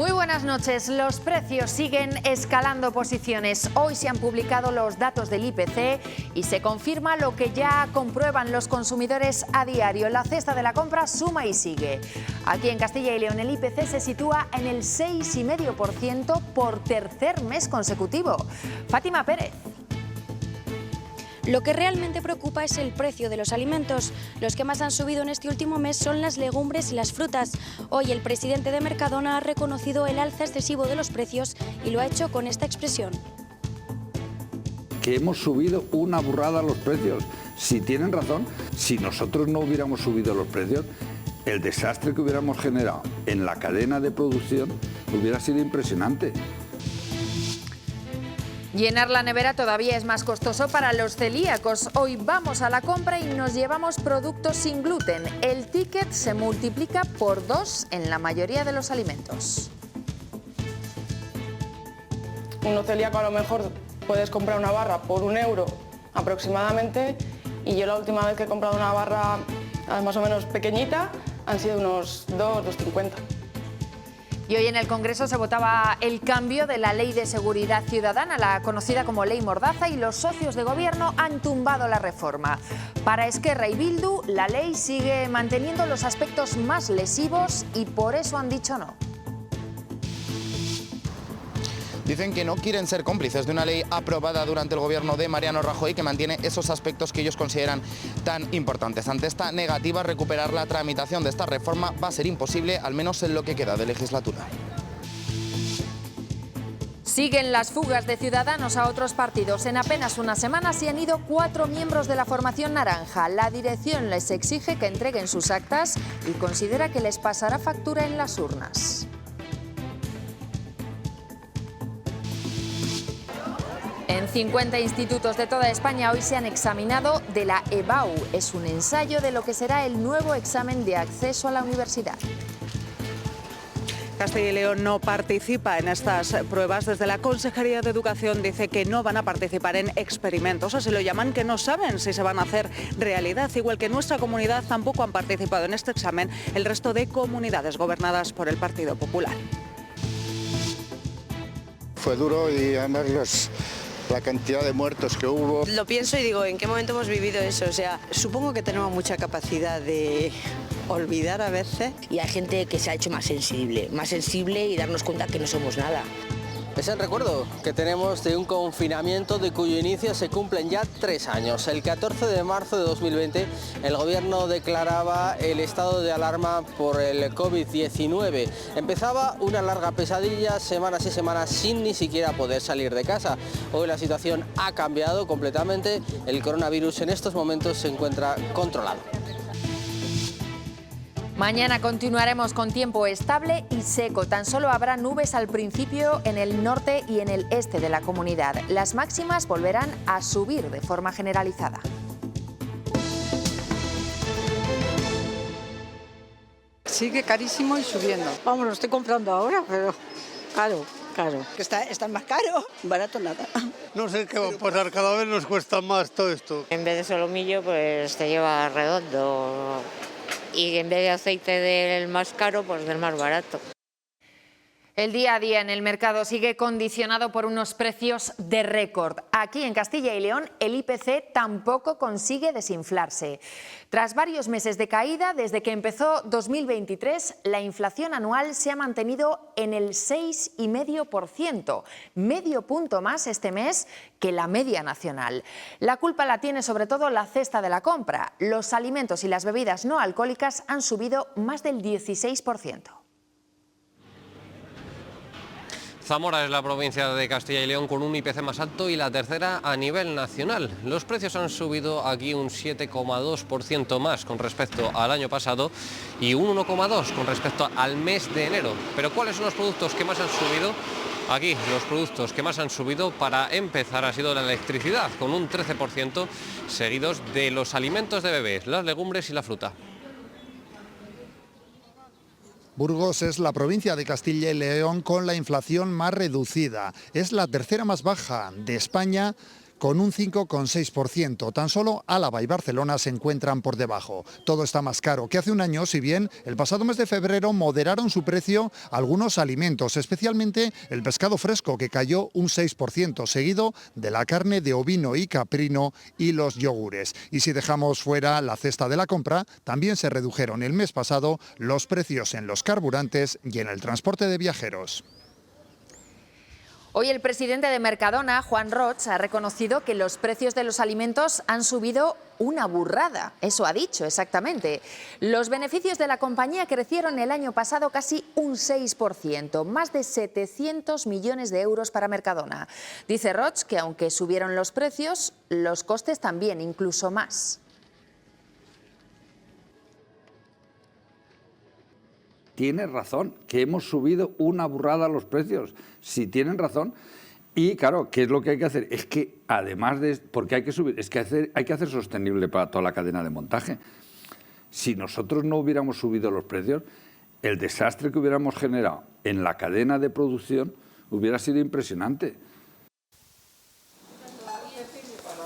Muy buenas noches. Los precios siguen escalando posiciones. Hoy se han publicado los datos del IPC y se confirma lo que ya comprueban los consumidores a diario. La cesta de la compra suma y sigue. Aquí en Castilla y León el IPC se sitúa en el 6,5% por tercer mes consecutivo. Fátima Pérez. Lo que realmente preocupa es el precio de los alimentos. Los que más han subido en este último mes son las legumbres y las frutas. Hoy el presidente de Mercadona ha reconocido el alza excesivo de los precios y lo ha hecho con esta expresión. Que hemos subido una burrada los precios. Si tienen razón, si nosotros no hubiéramos subido los precios, el desastre que hubiéramos generado en la cadena de producción hubiera sido impresionante. Llenar la nevera todavía es más costoso para los celíacos. Hoy vamos a la compra y nos llevamos productos sin gluten. El ticket se multiplica por 2 en la mayoría de los alimentos. Uno celíaco a lo mejor puedes comprar una barra por €1 aproximadamente, y yo la última vez que he comprado una barra más o menos pequeñita han sido unos 2,50. Y hoy en el Congreso se votaba el cambio de la Ley de Seguridad Ciudadana, la conocida como Ley Mordaza, y los socios de gobierno han tumbado la reforma. Para Esquerra y Bildu, la ley sigue manteniendo los aspectos más lesivos y por eso han dicho no. Dicen que no quieren ser cómplices de una ley aprobada durante el gobierno de Mariano Rajoy que mantiene esos aspectos que ellos consideran tan importantes. Ante esta negativa, recuperar la tramitación de esta reforma va a ser imposible, al menos en lo que queda de legislatura. Siguen las fugas de ciudadanos a otros partidos. En apenas una semana se han ido 4 miembros de la formación naranja. La dirección les exige que entreguen sus actas y considera que les pasará factura en las urnas. En 50 institutos de toda España hoy se han examinado de la EBAU. Es un ensayo de lo que será el nuevo examen de acceso a la universidad. Castilla y León no participa en estas pruebas. Desde la Consejería de Educación dice que no van a participar en experimentos, así lo llaman, que no saben si se van a hacer realidad. Igual que nuestra comunidad tampoco han participado en este examen el resto de comunidades gobernadas por el Partido Popular. Fue duro y además la cantidad de muertos que hubo. Lo pienso y digo, ¿en qué momento hemos vivido eso? O sea, supongo que tenemos mucha capacidad de olvidar a veces. Y hay gente que se ha hecho más sensible y darnos cuenta que no somos nada. Es el recuerdo que tenemos de un confinamiento de cuyo inicio se cumplen ya 3 años. El 14 de marzo de 2020 el gobierno declaraba el estado de alarma por el COVID-19. Empezaba una larga pesadilla, semanas y semanas sin ni siquiera poder salir de casa. Hoy la situación ha cambiado completamente. El coronavirus en estos momentos se encuentra controlado. Mañana continuaremos con tiempo estable y seco. Tan solo habrá nubes al principio en el norte y en el este de la comunidad. Las máximas volverán a subir de forma generalizada. Sigue carísimo y subiendo. Vamos, lo estoy comprando ahora, pero caro. Que está más caro, barato nada. No sé qué va a pasar, cada vez nos cuesta más todo esto. En vez de solomillo, pues te lleva redondo. Y en vez de aceite del más caro, pues del más barato. El día a día en el mercado sigue condicionado por unos precios de récord. Aquí en Castilla y León el IPC tampoco consigue desinflarse. Tras varios meses de caída, desde que empezó 2023, la inflación anual se ha mantenido en el 6,5%, medio punto más este mes que la media nacional. La culpa la tiene sobre todo la cesta de la compra. Los alimentos y las bebidas no alcohólicas han subido más del 16%. Zamora es la provincia de Castilla y León con un IPC más alto y la tercera a nivel nacional. Los precios han subido aquí un 7,2% más con respecto al año pasado y un 1,2% con respecto al mes de enero. Pero ¿cuáles son los productos que más han subido? Aquí los productos que más han subido, para empezar, ha sido la electricidad, con un 13%, seguidos de los alimentos de bebés, las legumbres y la fruta. Burgos es la provincia de Castilla y León con la inflación más reducida. Es la tercera más baja de España, con un 5,6%. Tan solo Álava y Barcelona se encuentran por debajo. Todo está más caro que hace un año, si bien el pasado mes de febrero moderaron su precio algunos alimentos, especialmente el pescado fresco, que cayó un 6%, seguido de la carne de ovino y caprino y los yogures. Y si dejamos fuera la cesta de la compra, también se redujeron el mes pasado los precios en los carburantes y en el transporte de viajeros. Hoy el presidente de Mercadona, Juan Roig, ha reconocido que los precios de los alimentos han subido una burrada. Eso ha dicho exactamente. Los beneficios de la compañía crecieron el año pasado casi un 6%, más de 700 millones de euros para Mercadona. Dice Roig que aunque subieron los precios, los costes también, incluso más. Tiene razón, que hemos subido una burrada los precios. Si tienen razón. Y claro, ¿qué es lo que hay que hacer? Es que además de... Porque hay que subir, es que hay que hacer sostenible para toda la cadena de montaje. Si nosotros no hubiéramos subido los precios, el desastre que hubiéramos generado en la cadena de producción hubiera sido impresionante.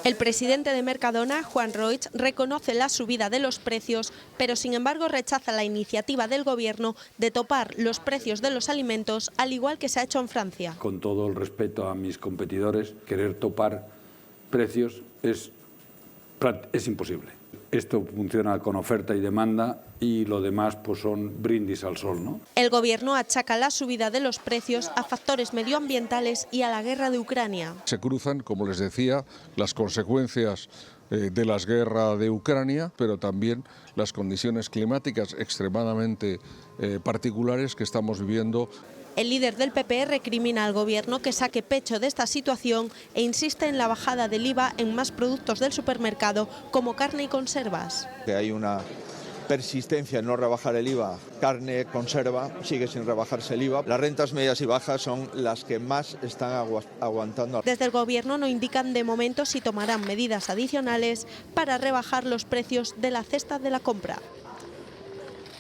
El presidente de Mercadona, Juan Roig, reconoce la subida de los precios, pero sin embargo rechaza la iniciativa del Gobierno de topar los precios de los alimentos, al igual que se ha hecho en Francia. Con todo el respeto a mis competidores, querer topar precios es imposible. Esto funciona con oferta y demanda y lo demás pues son brindis al sol, ¿no? El Gobierno achaca la subida de los precios a factores medioambientales y a la guerra de Ucrania. Se cruzan, como les decía, las consecuencias de la guerra de Ucrania, pero también las condiciones climáticas extremadamente particulares que estamos viviendo. El líder del PP recrimina al Gobierno que saque pecho de esta situación e insiste en la bajada del IVA en más productos del supermercado, como carne y conservas. Hay una persistencia en no rebajar el IVA. Carne, conserva, sigue sin rebajarse el IVA. Las rentas medias y bajas son las que más están aguantando. Desde el Gobierno no indican de momento si tomarán medidas adicionales para rebajar los precios de la cesta de la compra.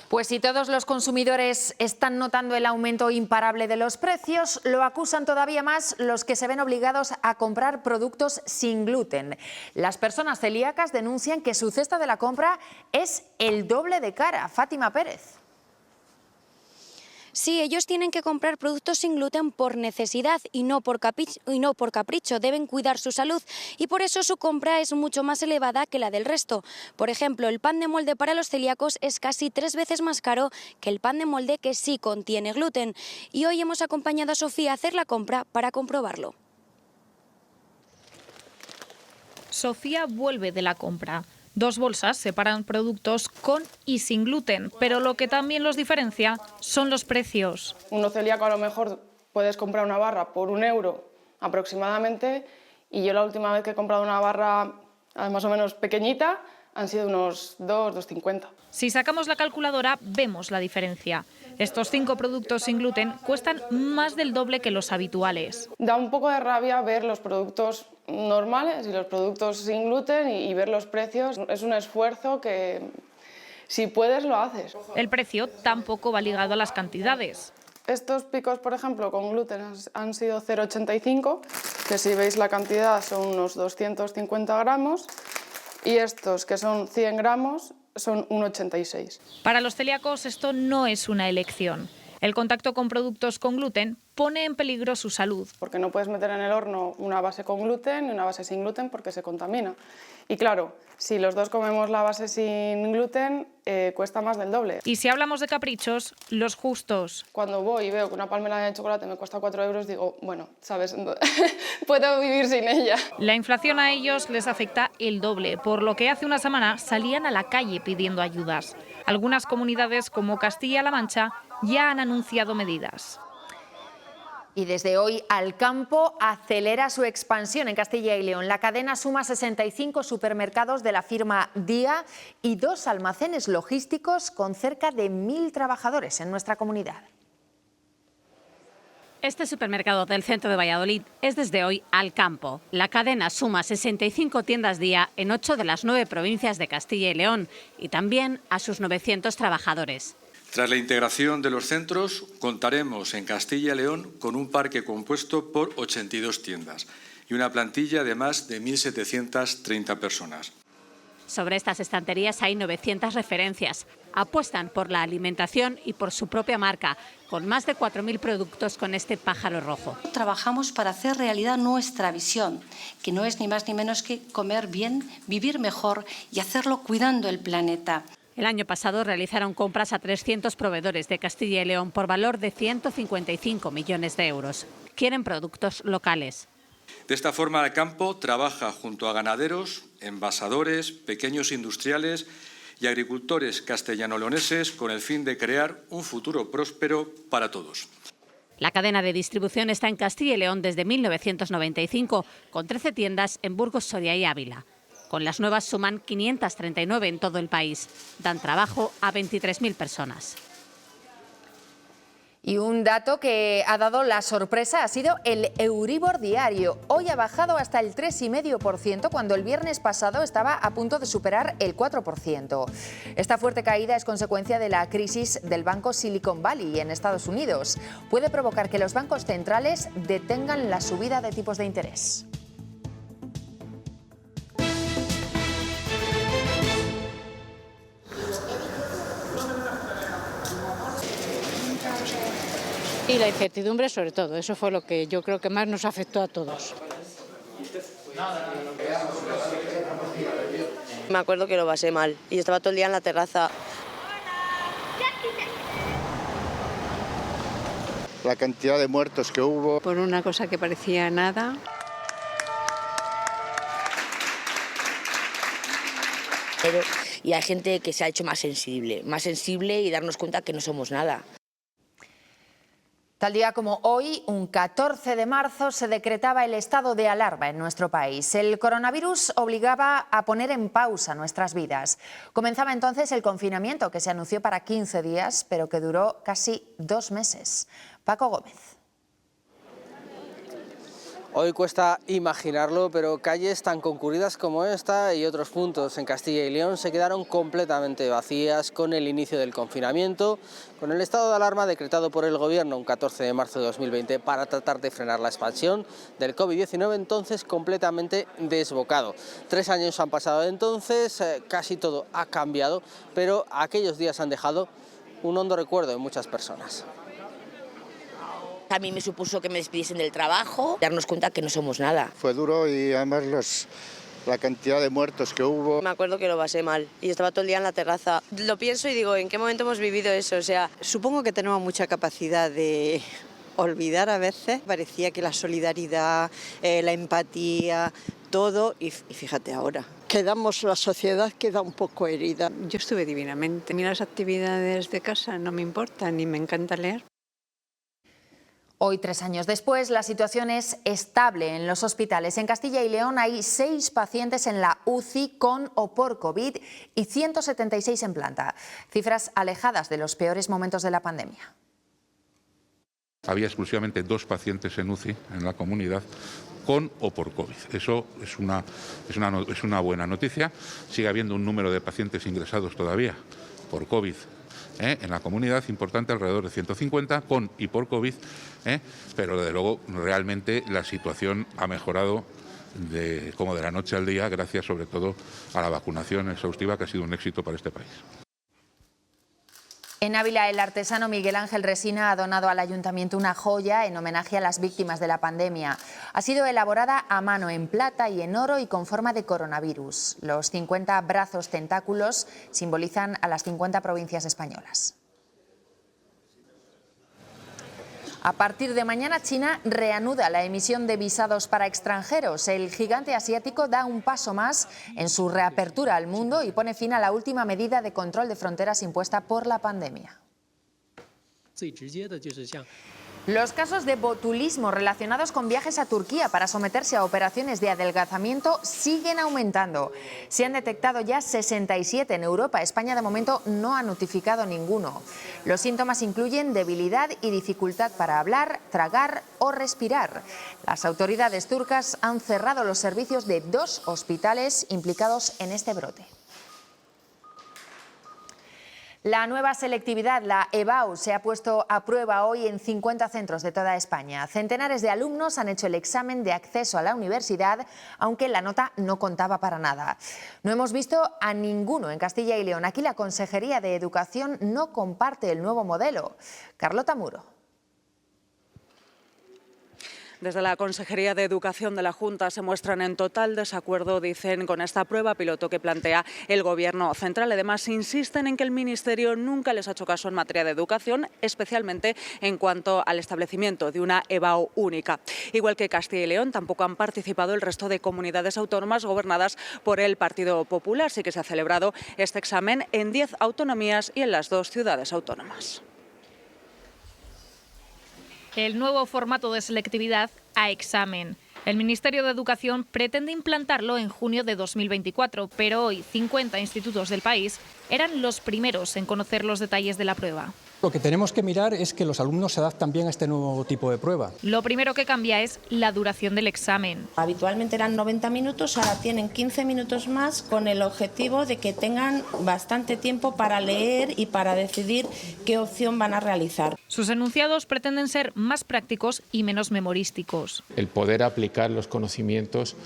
Pues si todos los consumidores están notando el aumento imparable de los precios, lo acusan todavía más los que se ven obligados a comprar productos sin gluten. Las personas celíacas denuncian que su cesta de la compra es el doble de cara. Fátima Pérez. Sí, ellos tienen que comprar productos sin gluten por necesidad y no por capricho. Deben cuidar su salud y por eso su compra es mucho más elevada que la del resto. Por ejemplo, el pan de molde para los celíacos es casi 3 veces más caro que el pan de molde que sí contiene gluten. Y hoy hemos acompañado a Sofía a hacer la compra para comprobarlo. Sofía vuelve de la compra. 2 bolsas separan productos con y sin gluten, pero lo que también los diferencia son los precios. Uno celíaco a lo mejor puedes comprar una barra por 1 euro aproximadamente, y yo la última vez que he comprado una barra más o menos pequeñita han sido unos 2,50. Si sacamos la calculadora vemos la diferencia. Estos 5 productos sin gluten cuestan más del doble que los habituales. Da un poco de rabia ver los productos normales y los productos sin gluten y ver los precios. Es un esfuerzo que, si puedes, lo haces. El precio tampoco va ligado a las cantidades. Estos picos, por ejemplo, con gluten han sido 0,85, que si veis la cantidad son unos 250 gramos, y estos, que son 100 gramos, son 1,86. Para los celíacos esto no es una elección. El contacto con productos con gluten pone en peligro su salud. Porque no puedes meter en el horno una base con gluten y una base sin gluten porque se contamina. Y claro, si los dos comemos la base sin gluten, cuesta más del doble. Y si hablamos de caprichos, los justos. Cuando voy y veo que una palmera de chocolate me cuesta 4 euros, digo, bueno, ¿sabes? Puedo vivir sin ella. La inflación a ellos les afecta el doble, por lo que hace una semana salían a la calle pidiendo ayudas. Algunas comunidades, como Castilla-La Mancha, ya han anunciado medidas. Y desde hoy Alcampo acelera su expansión en Castilla y León. La cadena suma 65 supermercados de la firma Día y 2 almacenes logísticos con cerca de 1000 trabajadores en nuestra comunidad. Este supermercado del centro de Valladolid es desde hoy Alcampo. La cadena suma 65 tiendas día en 8 de las 9 provincias de Castilla y León y también a sus 900 trabajadores. Tras la integración de los centros, contaremos en Castilla y León con un parque compuesto por 82 tiendas. y una plantilla de más de 1.730 personas. Sobre estas estanterías hay 900 referencias. Apuestan por la alimentación y por su propia marca, con más de 4.000 productos con este pájaro rojo. Trabajamos para hacer realidad nuestra visión, que no es ni más ni menos que comer bien, vivir mejor y hacerlo cuidando el planeta. El año pasado realizaron compras a 300 proveedores de Castilla y León por valor de 155 millones de euros. Quieren productos locales. De esta forma, Alcampo trabaja junto a ganaderos, envasadores, pequeños industriales y agricultores castellano-leoneses con el fin de crear un futuro próspero para todos. La cadena de distribución está en Castilla y León desde 1995, con 13 tiendas en Burgos, Soria y Ávila. Con las nuevas suman 539 en todo el país. Dan trabajo a 23.000 personas. Y un dato que ha dado la sorpresa ha sido el Euribor diario. Hoy ha bajado hasta el 3,5% cuando el viernes pasado estaba a punto de superar el 4%. Esta fuerte caída es consecuencia de la crisis del banco Silicon Valley en Estados Unidos. Puede provocar que los bancos centrales detengan la subida de tipos de interés. Y la incertidumbre sobre todo, eso fue lo que yo creo que más nos afectó a todos. Me acuerdo que lo pasé mal y estaba todo el día en la terraza. La cantidad de muertos que hubo. Por una cosa que parecía nada. Y hay gente que se ha hecho más sensible y darnos cuenta que no somos nada. Tal día como hoy, un 14 de marzo, se decretaba el estado de alarma en nuestro país. El coronavirus obligaba a poner en pausa nuestras vidas. Comenzaba entonces el confinamiento, que se anunció para 15 días, pero que duró casi 2 meses. Paco Gómez. Hoy cuesta imaginarlo, pero calles tan concurridas como esta y otros puntos en Castilla y León se quedaron completamente vacías con el inicio del confinamiento, con el estado de alarma decretado por el Gobierno un 14 de marzo de 2020 para tratar de frenar la expansión del COVID-19, entonces completamente desbocado. 3 años han pasado entonces, casi todo ha cambiado, pero aquellos días han dejado un hondo recuerdo en muchas personas. A mí me supuso que me despidiesen del trabajo, darnos cuenta que no somos nada. Fue duro y además la cantidad de muertos que hubo. Me acuerdo que lo pasé mal y estaba todo el día en la terraza. Lo pienso y digo, ¿en qué momento hemos vivido eso? O sea, supongo que tenemos mucha capacidad de olvidar a veces. Parecía que la solidaridad, la empatía, todo, y fíjate ahora. La sociedad queda un poco herida. Yo estuve divinamente. A mí las actividades de casa no me importan y me encanta leer. Hoy, 3 años después, la situación es estable en los hospitales. En Castilla y León hay 6 pacientes en la UCI con o por COVID y 176 en planta. Cifras alejadas de los peores momentos de la pandemia. Había exclusivamente 2 pacientes en UCI en la comunidad con o por COVID. Eso es una buena noticia. Sigue habiendo un número de pacientes ingresados todavía por COVID en la comunidad, importante, alrededor de 150, con y por COVID, pero desde luego realmente la situación ha mejorado como de la noche al día, gracias sobre todo a la vacunación exhaustiva, que ha sido un éxito para este país. En Ávila, el artesano Miguel Ángel Resina ha donado al ayuntamiento una joya en homenaje a las víctimas de la pandemia. Ha sido elaborada a mano en plata y en oro y con forma de coronavirus. Los 50 brazos tentáculos simbolizan a las 50 provincias españolas. A partir de mañana, China reanuda la emisión de visados para extranjeros. El gigante asiático da un paso más en su reapertura al mundo y pone fin a la última medida de control de fronteras impuesta por la pandemia. Los casos de botulismo relacionados con viajes a Turquía para someterse a operaciones de adelgazamiento siguen aumentando. Se han detectado ya 67 en Europa. España de momento no ha notificado ninguno. Los síntomas incluyen debilidad y dificultad para hablar, tragar o respirar. Las autoridades turcas han cerrado los servicios de 2 hospitales implicados en este brote. La nueva selectividad, la EBAU, se ha puesto a prueba hoy en 50 centros de toda España. Centenares de alumnos han hecho el examen de acceso a la universidad, aunque la nota no contaba para nada. No hemos visto a ninguno en Castilla y León. Aquí la Consejería de Educación no comparte el nuevo modelo. Carlota Muro. Desde la Consejería de Educación de la Junta se muestran en total desacuerdo, dicen, con esta prueba piloto que plantea el Gobierno central. Además, insisten en que el Ministerio nunca les ha hecho caso en materia de educación, especialmente en cuanto al establecimiento de una EBAU única. Igual que Castilla y León, tampoco han participado el resto de comunidades autónomas gobernadas por el Partido Popular. Sí que se ha celebrado este examen en 10 autonomías y en las 2 ciudades autónomas. El nuevo formato de selectividad a examen. El Ministerio de Educación pretende implantarlo en junio de 2024, pero hoy 50 institutos del país eran los primeros en conocer los detalles de la prueba. Lo que tenemos que mirar es que los alumnos se adaptan bien a este nuevo tipo de prueba. Lo primero que cambia es la duración del examen. Habitualmente eran 90 minutos, ahora tienen 15 minutos más con el objetivo de que tengan bastante tiempo para leer y para decidir qué opción van a realizar. Sus enunciados pretenden ser más prácticos y menos memorísticos. El poder aplicar los conocimientos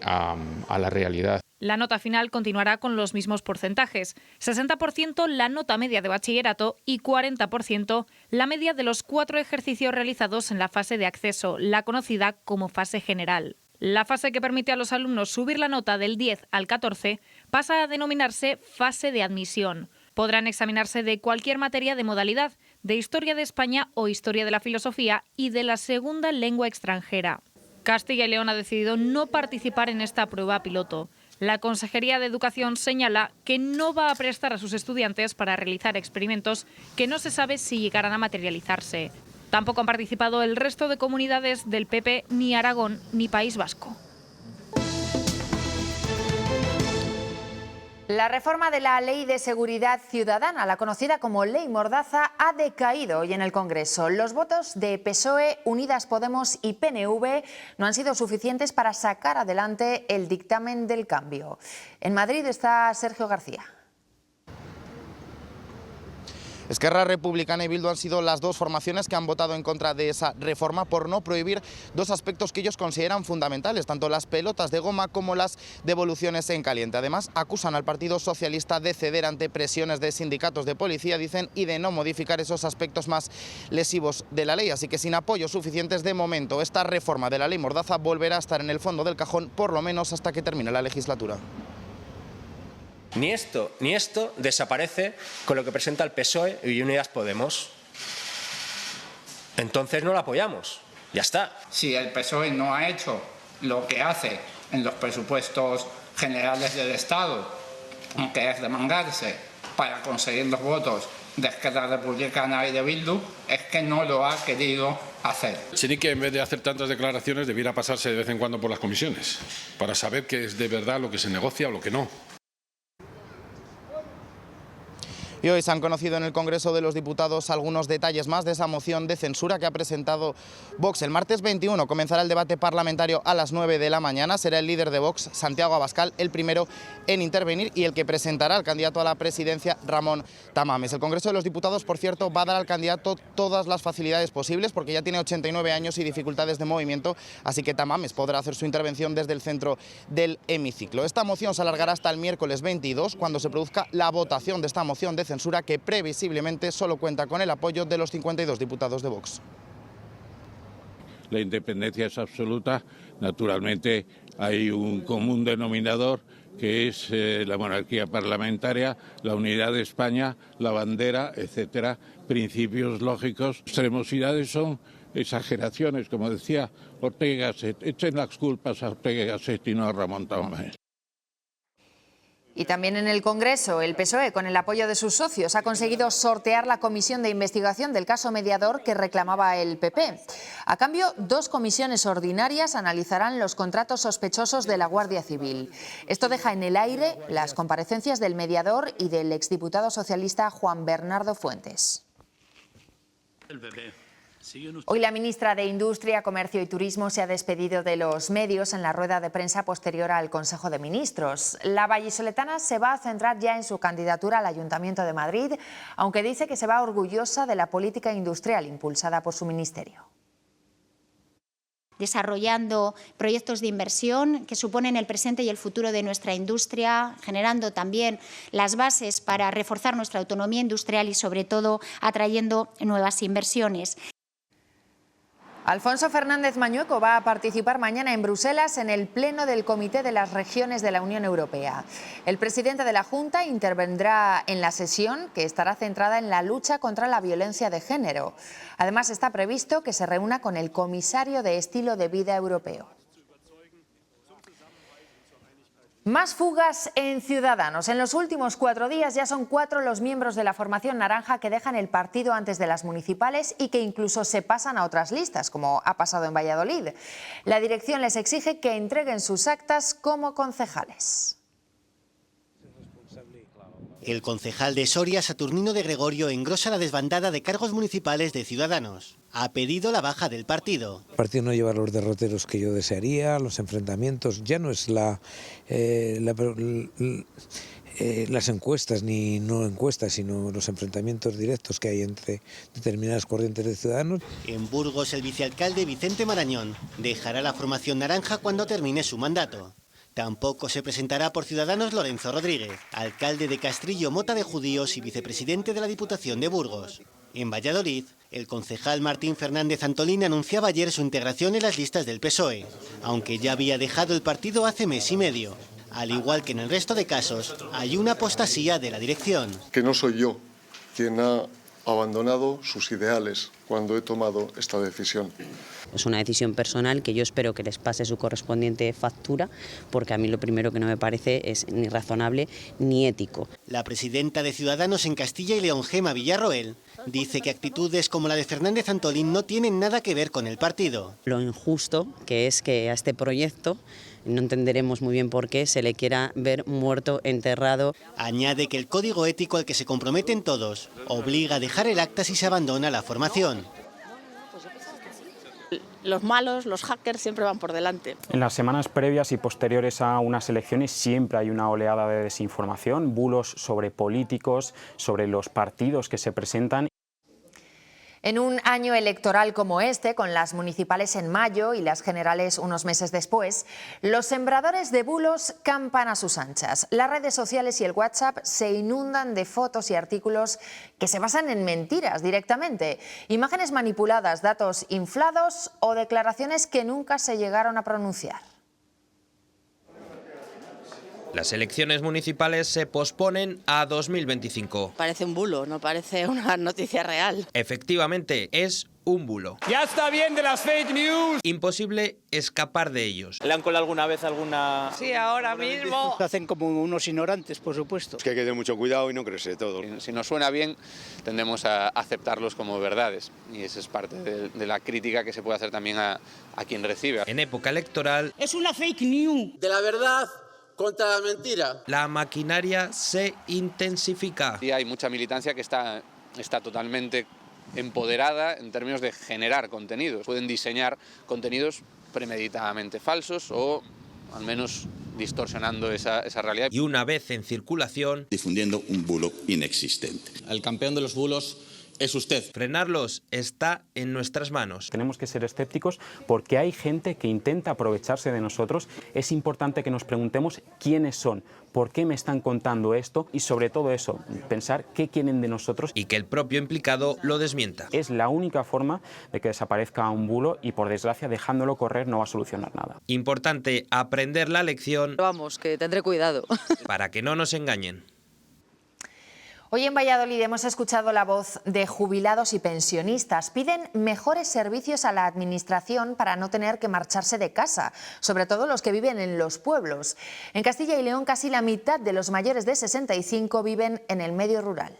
a la realidad. La nota final continuará con los mismos porcentajes. 60% la nota media de bachillerato y 40% la media de los 4 ejercicios realizados en la fase de acceso, la conocida como fase general. La fase que permite a los alumnos subir la nota del 10 al 14 pasa a denominarse fase de admisión. Podrán examinarse de cualquier materia de modalidad, de Historia de España o Historia de la Filosofía y de la segunda lengua extranjera. Castilla y León ha decidido no participar en esta prueba piloto. La Consejería de Educación señala que no va a prestar a sus estudiantes para realizar experimentos que no se sabe si llegarán a materializarse. Tampoco han participado el resto de comunidades del PP, ni Aragón ni País Vasco. La reforma de la Ley de Seguridad Ciudadana, la conocida como Ley Mordaza, ha decaído hoy en el Congreso. Los votos de PSOE, Unidas Podemos y PNV no han sido suficientes para sacar adelante el dictamen del cambio. En Madrid está Sergio García. Esquerra Republicana y Bildu han sido las 2 formaciones que han votado en contra de esa reforma por no prohibir 2 aspectos que ellos consideran fundamentales, tanto las pelotas de goma como las devoluciones en caliente. Además, acusan al Partido Socialista de ceder ante presiones de sindicatos de policía, dicen, y de no modificar esos aspectos más lesivos de la ley. Así que sin apoyos suficientes de momento, esta reforma de la Ley Mordaza volverá a estar en el fondo del cajón, por lo menos hasta que termine la legislatura. Ni esto desaparece con lo que presenta el PSOE y Unidas Podemos. Entonces no lo apoyamos. Ya está. Si el PSOE no ha hecho lo que hace en los presupuestos generales del Estado, que es demandarse para conseguir los votos de Esquerra Republicana y de Bildu, es que no lo ha querido hacer. Chenique, en vez de hacer tantas declaraciones, debiera pasarse de vez en cuando por las comisiones, para saber qué es de verdad lo que se negocia o lo que no. Y hoy se han conocido en el Congreso de los Diputados algunos detalles más de esa moción de censura que ha presentado Vox. El martes 21 comenzará el debate parlamentario a las 9 de la mañana. Será el líder de Vox, Santiago Abascal, el primero en intervenir y el que presentará al candidato a la presidencia, Ramón Tamames. El Congreso de los Diputados, por cierto, va a dar al candidato todas las facilidades posibles porque ya tiene 89 años y dificultades de movimiento, así que Tamames podrá hacer su intervención desde el centro del hemiciclo. Esta moción se alargará hasta el miércoles 22, cuando se produzca la votación de esta moción de censura que previsiblemente solo cuenta con el apoyo de los 52 diputados de Vox. La independencia es absoluta, naturalmente hay un común denominador que es la monarquía parlamentaria, la unidad de España, la bandera, etcétera, principios lógicos. Extremosidades son exageraciones, como decía Ortega y Gasset, echen las culpas a Ortega y Gasset y no a Ramón Tamames. Y también en el Congreso, el PSOE, con el apoyo de sus socios, ha conseguido sortear la comisión de investigación del caso Mediador que reclamaba el PP. A cambio, 2 comisiones ordinarias analizarán los contratos sospechosos de la Guardia Civil. Esto deja en el aire las comparecencias del Mediador y del exdiputado socialista Juan Bernardo Fuentes. Hoy la ministra de Industria, Comercio y Turismo se ha despedido de los medios en la rueda de prensa posterior al Consejo de Ministros. La vallisoletana se va a centrar ya en su candidatura al Ayuntamiento de Madrid, aunque dice que se va orgullosa de la política industrial impulsada por su ministerio. Desarrollando proyectos de inversión que suponen el presente y el futuro de nuestra industria, generando también las bases para reforzar nuestra autonomía industrial y, sobre todo, atrayendo nuevas inversiones. Alfonso Fernández Mañueco va a participar mañana en Bruselas en el Pleno del Comité de las Regiones de la Unión Europea. El presidente de la Junta intervendrá en la sesión, que estará centrada en la lucha contra la violencia de género. Además, está previsto que se reúna con el comisario de Estilo de Vida europeo. Más fugas en Ciudadanos. En los últimos 4 días ya son 4 los miembros de la formación naranja que dejan el partido antes de las municipales y que incluso se pasan a otras listas, como ha pasado en Valladolid. La dirección les exige que entreguen sus actas como concejales. El concejal de Soria, Saturnino de Gregorio, engrosa la desbandada de cargos municipales de Ciudadanos. Ha pedido la baja del partido. El partido no lleva los derroteros que yo desearía, los enfrentamientos, ya no es las encuestas ni no encuestas, sino los enfrentamientos directos que hay entre determinadas corrientes de ciudadanos. En Burgos, el vicealcalde Vicente Marañón dejará la formación naranja cuando termine su mandato. Tampoco se presentará por Ciudadanos Lorenzo Rodríguez, alcalde de Castrillo Mota de Judíos y vicepresidente de la Diputación de Burgos. En Valladolid, el concejal Martín Fernández Antolín anunciaba ayer su integración en las listas del PSOE, aunque ya había dejado el partido hace mes y medio. Al igual que en el resto de casos, hay una apostasía de la dirección. Que no soy yo quien ha abandonado sus ideales cuando he tomado esta decisión. Es una decisión personal que yo espero que les pase su correspondiente factura, porque a mí lo primero que no me parece es ni razonable ni ético. La presidenta de Ciudadanos en Castilla y León, Gema Villarroel, dice que actitudes como la de Fernández Antolín no tienen nada que ver con el partido. Lo injusto que es que a este proyecto, no entenderemos muy bien por qué, se le quiera ver muerto, enterrado. Añade que el código ético al que se comprometen todos obliga a dejar el acta si se abandona la formación. Los malos, los hackers, siempre van por delante. En las semanas previas y posteriores a unas elecciones siempre hay una oleada de desinformación, bulos sobre políticos, sobre los partidos que se presentan. En un año electoral como este, con las municipales en mayo y las generales unos meses después, los sembradores de bulos campan a sus anchas. Las redes sociales y el WhatsApp se inundan de fotos y artículos que se basan en mentiras directamente. Imágenes manipuladas, datos inflados o declaraciones que nunca se llegaron a pronunciar. Las elecciones municipales se posponen a 2025. Parece un bulo, no parece una noticia real. Efectivamente, es un bulo. ¡Ya está bien de las fake news! Imposible escapar de ellos. ¿Le han colado alguna vez alguna...? Sí, ahora mismo. Se hacen como unos ignorantes, por supuesto. Es que hay que tener mucho cuidado y no creerse todo. Si nos suena bien, tendemos a aceptarlos como verdades. Y esa es parte de la crítica que se puede hacer también a quien recibe. En época electoral... Es una fake news. De la verdad contra la mentira. La maquinaria se intensifica. Y hay mucha militancia que está totalmente empoderada en términos de generar contenidos. Pueden diseñar contenidos premeditadamente falsos o al menos distorsionando esa realidad. Y una vez en circulación, difundiendo un bulo inexistente. El campeón de los bulos es usted. Frenarlos está en nuestras manos. Tenemos que ser escépticos porque hay gente que intenta aprovecharse de nosotros. Es importante que nos preguntemos quiénes son, por qué me están contando esto y sobre todo eso, pensar qué quieren de nosotros. Y que el propio implicado lo desmienta. Es la única forma de que desaparezca un bulo y por desgracia dejándolo correr no va a solucionar nada. Importante aprender la lección. Vamos, que tendré cuidado. Para que no nos engañen. Hoy en Valladolid hemos escuchado la voz de jubilados y pensionistas. Piden mejores servicios a la administración para no tener que marcharse de casa, sobre todo los que viven en los pueblos. En Castilla y León casi la mitad de los mayores de 65 viven en el medio rural.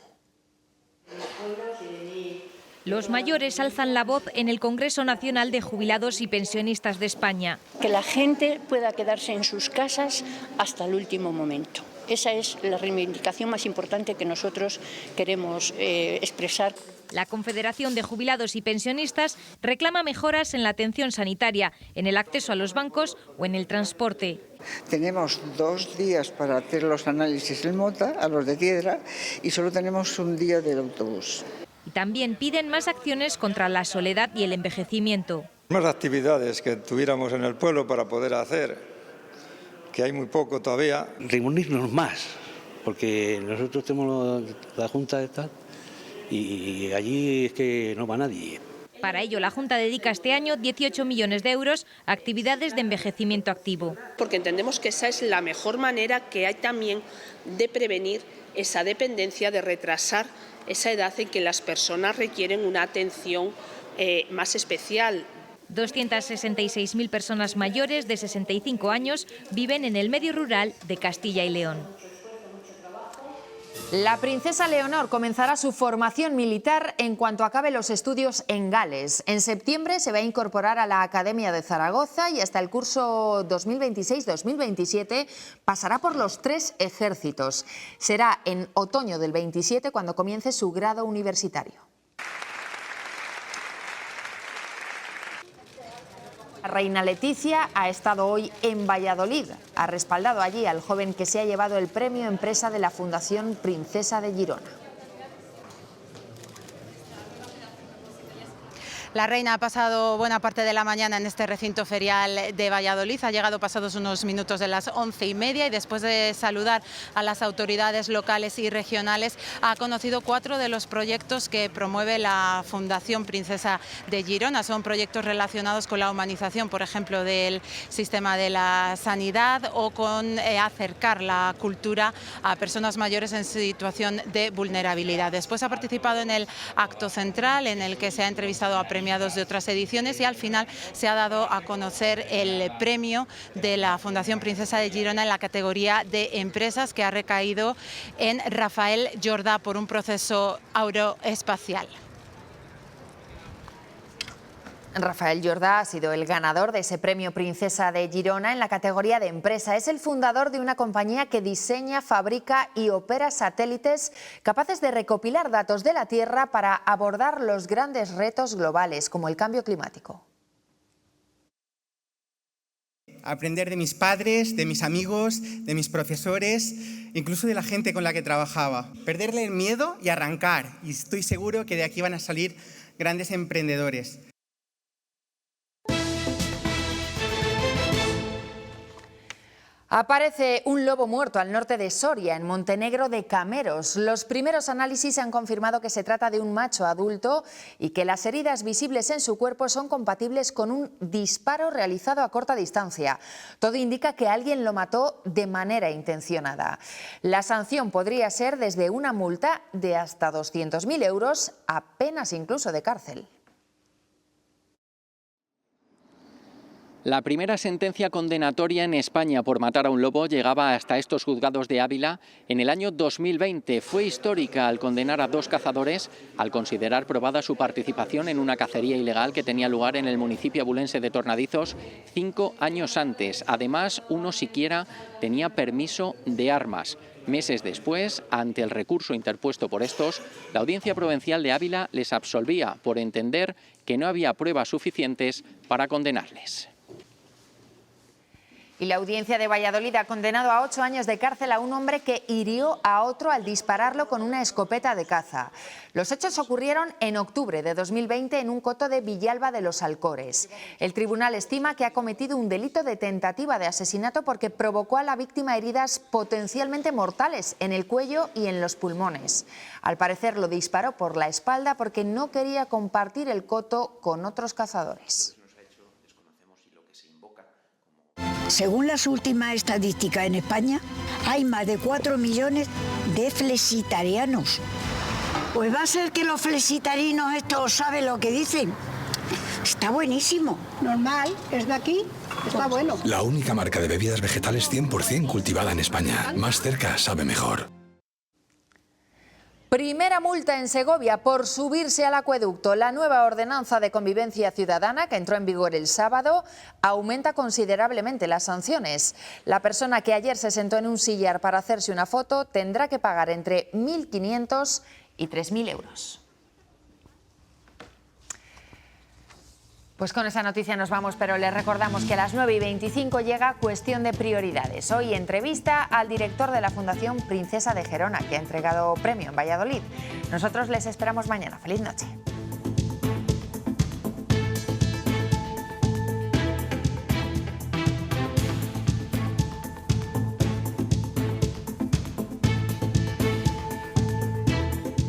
Los mayores alzan la voz en el Congreso Nacional de Jubilados y Pensionistas de España. Que la gente pueda quedarse en sus casas hasta el último momento. Esa es la reivindicación más importante que nosotros queremos expresar. La Confederación de Jubilados y Pensionistas reclama mejoras en la atención sanitaria, en el acceso a los bancos o en el transporte. Tenemos 2 días para hacer los análisis en Mota, a los de Piedra, y solo tenemos un día del autobús. Y también piden más acciones contra la soledad y el envejecimiento. Más actividades que tuviéramos en el pueblo para poder hacer, que hay muy poco todavía. Reunirnos más, porque nosotros tenemos la Junta de tal y allí es que no va nadie. Para ello, la Junta dedica este año 18 millones de euros a actividades de envejecimiento activo. Porque entendemos que esa es la mejor manera que hay también de prevenir esa dependencia, de retrasar esa edad en que las personas requieren una atención más especial. 266.000 personas mayores de 65 años viven en el medio rural de Castilla y León. La princesa Leonor comenzará su formación militar en cuanto acabe los estudios en Gales. En septiembre se va a incorporar a la Academia de Zaragoza y hasta el curso 2026-2027 pasará por los 3 ejércitos. Será en otoño del 27 cuando comience su grado universitario. La reina Leticia ha estado hoy en Valladolid. Ha respaldado allí al joven que se ha llevado el premio Empresa de la Fundación Princesa de Girona. La reina ha pasado buena parte de la mañana en este recinto ferial de Valladolid. Ha llegado pasados unos minutos de las 11:30 y después de saludar a las autoridades locales y regionales ha conocido 4 de los proyectos que promueve la Fundación Princesa de Girona. Son proyectos relacionados con la humanización, por ejemplo, del sistema de la sanidad o con acercar la cultura a personas mayores en situación de vulnerabilidad. Después ha participado en el acto central en el que se ha entrevistado a premiados de otras ediciones y al final se ha dado a conocer el premio de la Fundación Princesa de Girona en la categoría de empresas, que ha recaído en Rafael Jordà por un proceso aeroespacial. Rafael Jordà ha sido el ganador de ese premio Princesa de Girona en la categoría de empresa. Es el fundador de una compañía que diseña, fabrica y opera satélites capaces de recopilar datos de la Tierra para abordar los grandes retos globales, como el cambio climático. Aprender de mis padres, de mis amigos, de mis profesores, incluso de la gente con la que trabajaba. Perderle el miedo y arrancar. Y estoy seguro que de aquí van a salir grandes emprendedores. Aparece un lobo muerto al norte de Soria, en Montenegro de Cameros. Los primeros análisis han confirmado que se trata de un macho adulto y que las heridas visibles en su cuerpo son compatibles con un disparo realizado a corta distancia. Todo indica que alguien lo mató de manera intencionada. La sanción podría ser desde una multa de hasta 200.000 euros a penas incluso de cárcel. La primera sentencia condenatoria en España por matar a un lobo llegaba hasta estos juzgados de Ávila en el año 2020. Fue histórica al condenar a 2 cazadores al considerar probada su participación en una cacería ilegal que tenía lugar en el municipio abulense de Tornadizos 5 años antes. Además, uno siquiera tenía permiso de armas. Meses después, ante el recurso interpuesto por estos, la Audiencia Provincial de Ávila les absolvía por entender que no había pruebas suficientes para condenarles. Y la Audiencia de Valladolid ha condenado a 8 años de cárcel a un hombre que hirió a otro al dispararlo con una escopeta de caza. Los hechos ocurrieron en octubre de 2020 en un coto de Villalba de los Alcores. El tribunal estima que ha cometido un delito de tentativa de asesinato porque provocó a la víctima heridas potencialmente mortales en el cuello y en los pulmones. Al parecer lo disparó por la espalda porque no quería compartir el coto con otros cazadores. Según las últimas estadísticas en España, hay más de 4 millones de flexitarianos. Pues va a ser que los flexitarianos estos saben lo que dicen. Está buenísimo. Normal, es de aquí, está bueno. La única marca de bebidas vegetales 100% cultivada en España. Más cerca sabe mejor. Primera multa en Segovia por subirse al acueducto. La nueva ordenanza de convivencia ciudadana, que entró en vigor el sábado, aumenta considerablemente las sanciones. La persona que ayer se sentó en un sillar para hacerse una foto tendrá que pagar entre 1.500 y 3.000 euros. Pues con esa noticia nos vamos, pero les recordamos que a las 9:25 llega Cuestión de Prioridades. Hoy entrevista al director de la Fundación Princesa de Gerona, que ha entregado premio en Valladolid. Nosotros les esperamos mañana. ¡Feliz noche!